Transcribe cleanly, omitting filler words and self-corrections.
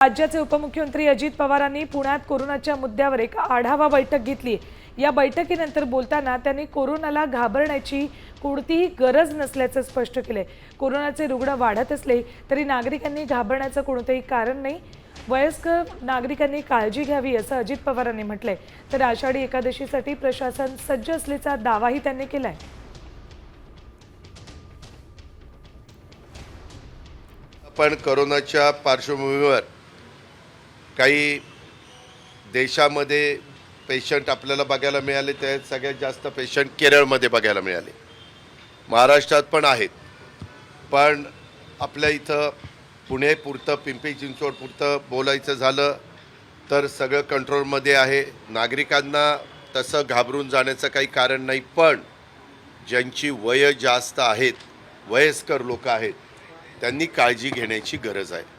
राज्याचे उपमुख्यमंत्री अजित पवारांनी पुण्यात कोरोनाच्या मुद्द्यावर एक आढावा बैठक घेतली। या बैठकीनंतर बोलताना त्यांनी कोरोनाला घाबरण्याची कोणतीही गरज नसल्याचे स्पष्ट केले। कोरोनाचे रुग्ण वाढत असले तरी नागरिकांनी घाबरण्याचं कोणतेही कारण नाही। वयस्कर नागरिकांनी काळजी घ्यावी असं अजित पवारांनी म्हटलंय। तर आषाढी एकादशीसाठी प्रशासन सज्ज असल्याचा दावाही त्यांनी केलाय। पण कोरोनाच्या पार्श्वभूमीवर काही देशामध्ये पेशंट आपल्याला बघायला मिळाले, त्यात सगळ्यात जास्त पेशंट केरळमध्ये बघायला मिळाले। महाराष्ट्रात पण आहेत, पण आपल्या इथं पुणे पुरतं, पिंपरी चिंचवड पुरतं बोलायचं झालं तर सगळं कंट्रोलमध्ये आहे। नागरिकांना तसं घाबरून जाण्याचं काही कारण नाही, पण ज्यांची वय जास्त आहेत, वयस्कर लोक आहेत, त्यांनी काळजी घेण्याची गरज आहे।